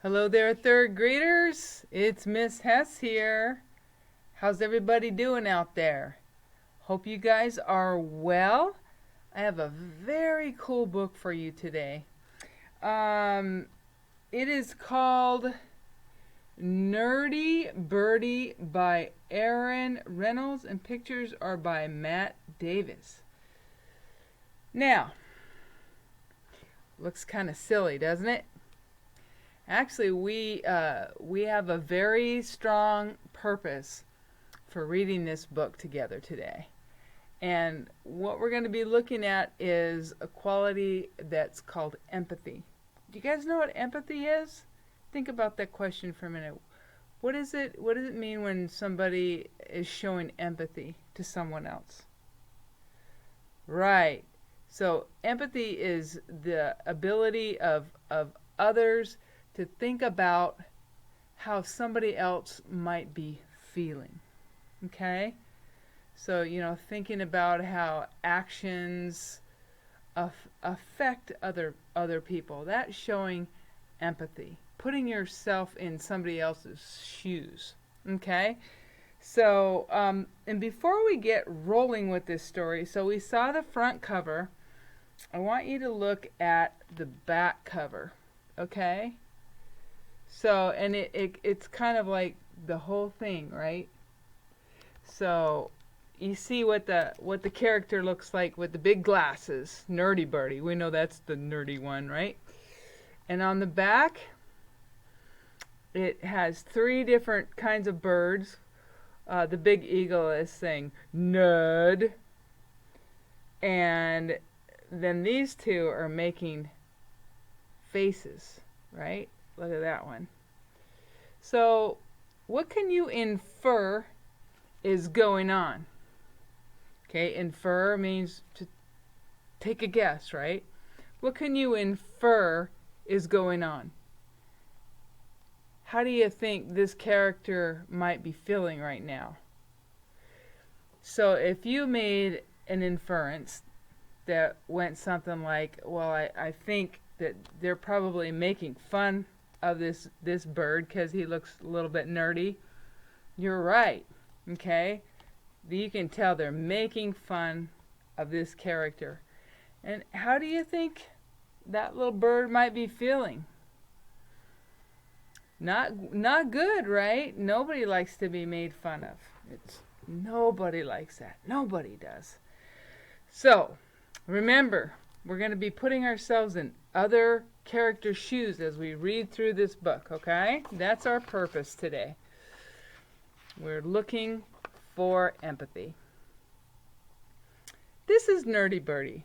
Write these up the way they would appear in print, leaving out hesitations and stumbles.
Hello there, third graders. It's Miss Hess here. How's everybody doing out there? Hope you guys are well. I have a very cool book for you today. It is called Nerdy Birdie by Aaron Reynolds, and pictures are by Matt Davis. Now, looks kind of silly, doesn't it? Actually, we have a very strong purpose for reading this book together today. And what we're going to be looking at is a quality that's called empathy. Do you guys know what empathy is? Think about that question for a minute. What does it mean when somebody is showing empathy to someone else? Right. So empathy is the ability of others to think about how somebody else might be feeling. Okay? So, thinking about how actions affect other people. That's showing empathy. Putting yourself in somebody else's shoes. Okay? So, and before we get rolling with this story, so we saw the front cover. I want you to look at the back cover. Okay? So, and it's kind of like the whole thing, right? So, you see what the character looks like with the big glasses. Nerdy Birdie. We know that's the nerdy one, right? And on the back, it has 3 different kinds of birds. The big eagle is saying, Nud. And then these 2 are making faces, right? Look at that one. So, what can you infer is going on? Okay, infer means to take a guess, right? What can you infer is going on? How do you think this character might be feeling right now? So, if you made an inference that went something like, well, I think that they're probably making fun of this bird because he looks a little bit nerdy. You're right. Okay? You can tell they're making fun of this character. And how do you think that little bird might be feeling? Not good, right? Nobody likes to be made fun of. Nobody likes that. Nobody does. So, remember, we're going to be putting ourselves in other characters' shoes as we read through this book, okay? That's our purpose today. We're looking for empathy. This is Nerdy Birdie.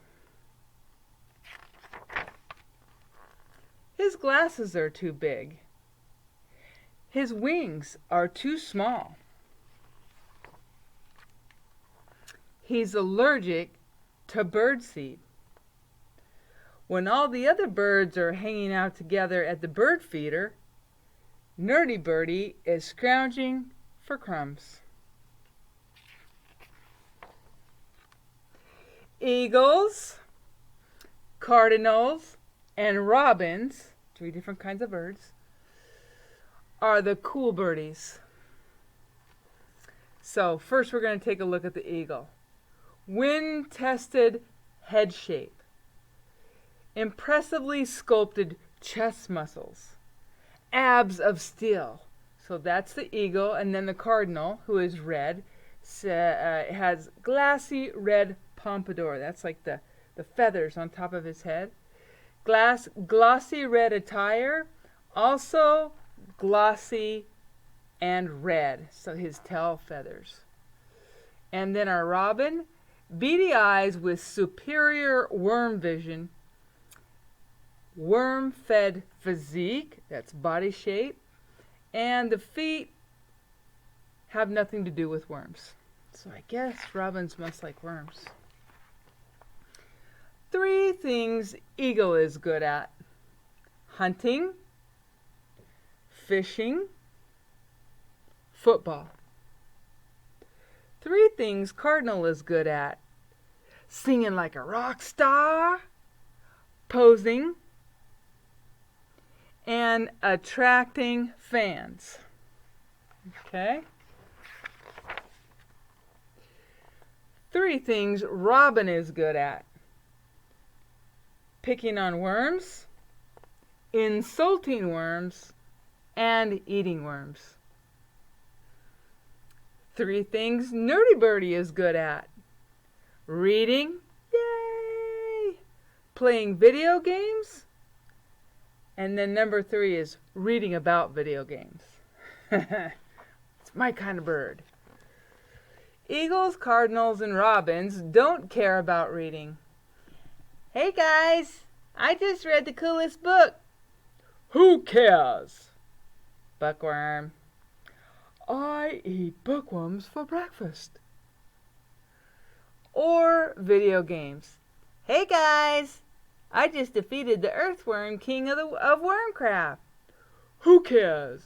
His glasses are too big. His wings are too small. He's allergic to birdseed. When all the other birds are hanging out together at the bird feeder, Nerdy Birdie is scrounging for crumbs. Eagles, cardinals, and robins, 3 different kinds of birds, are the cool birdies. So first we're going to take a look at the eagle. Wind-tested head shape. Impressively sculpted chest muscles. Abs of steel. So that's the eagle. And then the cardinal, who is red, has glassy red pompadour. That's like the feathers on top of his head. Glossy red attire. Also glossy and red. So his tail feathers. And then our robin. Beady eyes with superior worm vision. Worm-fed physique, that's body shape, and the feet have nothing to do with worms. So I guess robins must like worms. 3 things eagle is good at: hunting, fishing, football. 3 things cardinal is good at: singing like a rock star, posing, and and attracting fans. Okay? 3 things Robin is good at: picking on worms, insulting worms, and eating worms. 3 things Nerdy Birdie is good at: reading, yay, playing video games, and then number 3 is reading about video games. It's my kind of bird. Eagles, cardinals, and robins don't care about reading. Hey guys, I just read the coolest book. Who cares? Bookworm. I eat bookworms for breakfast. Or video games. Hey guys, I just defeated the earthworm king of Wormcraft. Who cares?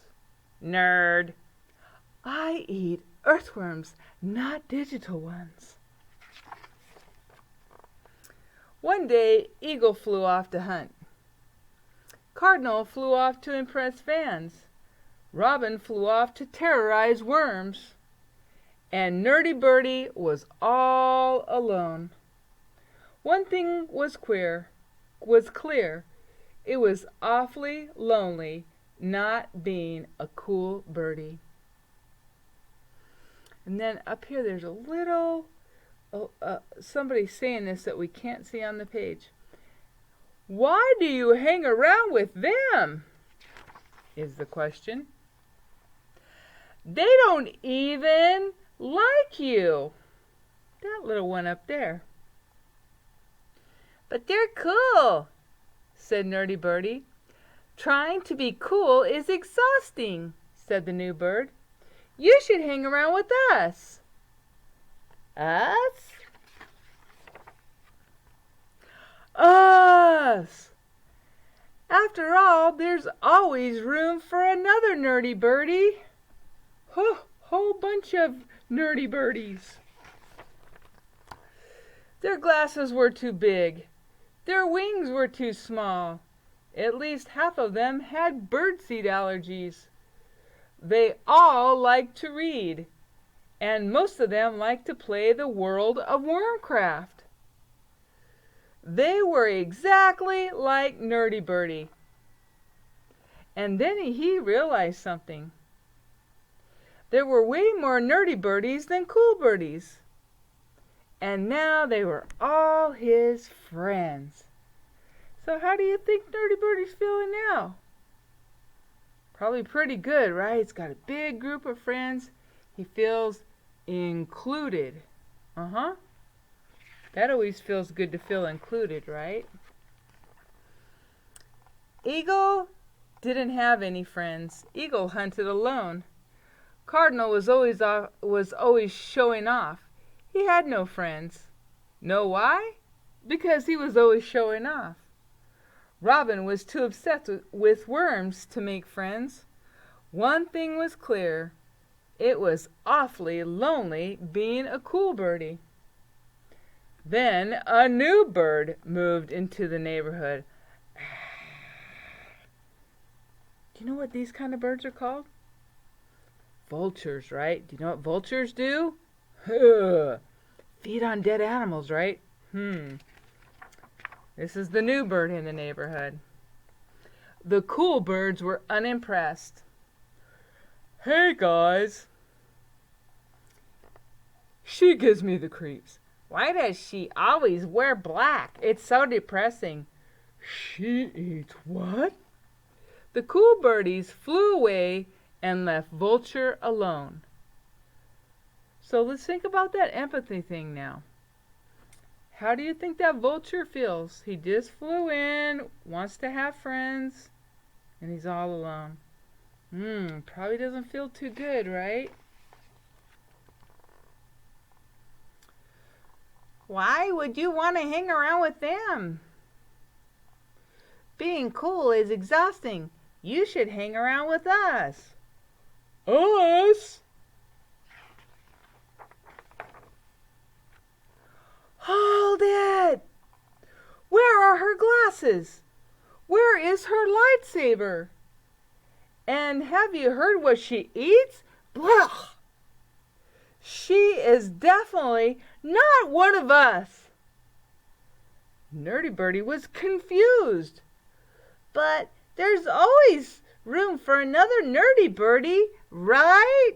Nerd. I eat earthworms, not digital ones. One day, Eagle flew off to hunt. Cardinal flew off to impress fans. Robin flew off to terrorize worms. And Nerdy Birdie was all alone. One thing was clear. It was awfully lonely not being a cool birdie. And then up here there's a little, somebody saying this that we can't see on the page. Why do you hang around with them? Is the question. They don't even like you. That little one up there. But they're cool, said Nerdy Birdie. Trying to be cool is exhausting, said the new bird. You should hang around with us. Us? Us! After all, there's always room for another Nerdy Birdie. Whole bunch of Nerdy Birdies. Their glasses were too big. Their wings were too small. At least half of them had birdseed allergies. They all liked to read, and most of them liked to play the World of Wormcraft. They were exactly like Nerdy Birdie. And then he realized something. There were way more Nerdy Birdies than cool birdies. And now they were all his friends. So how do you think Nerdy Birdie's feeling now? Probably pretty good, right? He's got a big group of friends. He feels included. That always feels good to feel included, right? Eagle didn't have any friends. Eagle hunted alone. Cardinal was always showing off. He had no friends. Know why? Because he was always showing off. Robin was too obsessed with worms to make friends. One thing was clear. It was awfully lonely being a cool birdie. Then a new bird moved into the neighborhood. Do you know what these kind of birds are called? Vultures, right? Do you know what vultures do? Feed on dead animals, right? This is the new bird in the neighborhood. The cool birds were unimpressed. Hey guys. She gives me the creeps. Why does she always wear black? It's so depressing. She eats what? The cool birdies flew away and left Vulture alone. So let's think about that empathy thing now. How do you think that Vulture feels? He just flew in, wants to have friends, and he's all alone. Probably doesn't feel too good, right? Why would you want to hang around with them? Being cool is exhausting. You should hang around with us. Us? Hold it! Where are her glasses? Where is her lightsaber? And have you heard what she eats? Blah! She is definitely not one of us. Nerdy Birdie was confused. But there's always room for another Nerdy Birdie, right?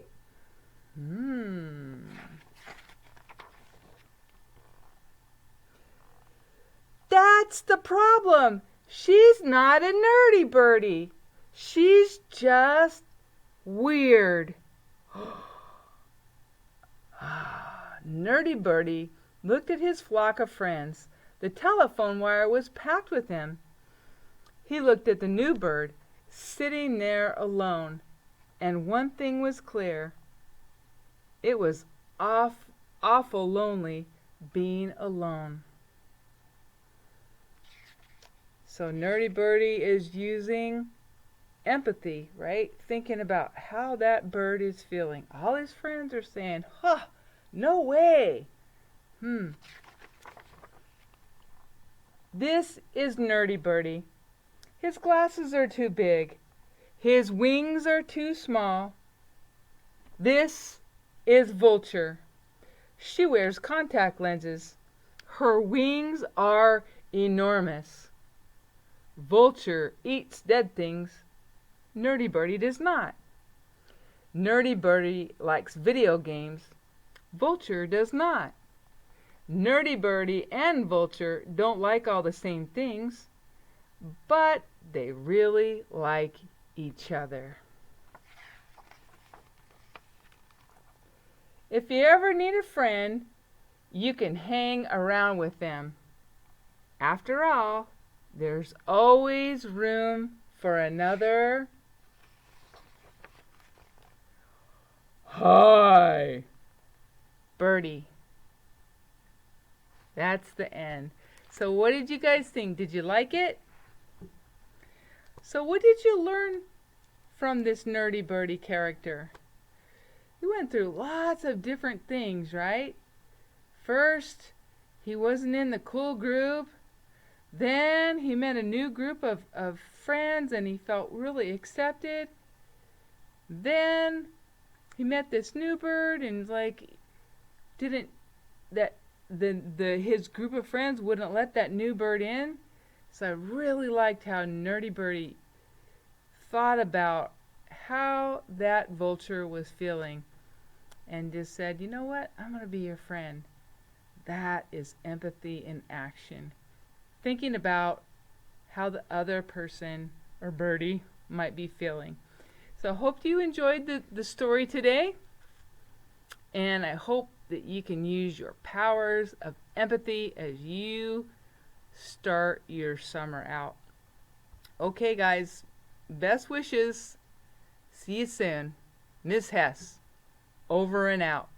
That's the problem. She's not a Nerdy Birdie. She's just weird. Nerdy Birdie looked at his flock of friends. The telephone wire was packed with them. He looked at the new bird, sitting there alone, and one thing was clear. It was awful lonely being alone. So Nerdy Birdie is using empathy, right? Thinking about how that bird is feeling. All his friends are saying, huh, no way. This is Nerdy Birdie. His glasses are too big. His wings are too small. This is Vulture. She wears contact lenses. Her wings are enormous. Vulture eats dead things. Nerdy Birdie does not. Nerdy Birdie likes video games. Vulture does not. Nerdy Birdie and Vulture don't like all the same things, but they really like each other. If you ever need a friend, you can hang around with them. After all, there's always room for another. Hi, Birdie. That's the end. So what did you guys think? Did you like it? So what did you learn from this Nerdy Birdie character? He went through lots of different things, right? First, he wasn't in the cool group. Then he met a new group of friends and he felt really accepted. Then he met this new bird and his group of friends wouldn't let that new bird in. So I really liked how Nerdy Birdie thought about how that vulture was feeling and just said, you know what, I'm going to be your friend. That is empathy in action. Thinking about how the other person or birdie might be feeling. So I hope you enjoyed the story today, and I hope that you can use your powers of empathy as you start your summer out. Okay, guys, best wishes. See you soon. Miss Hess, over and out.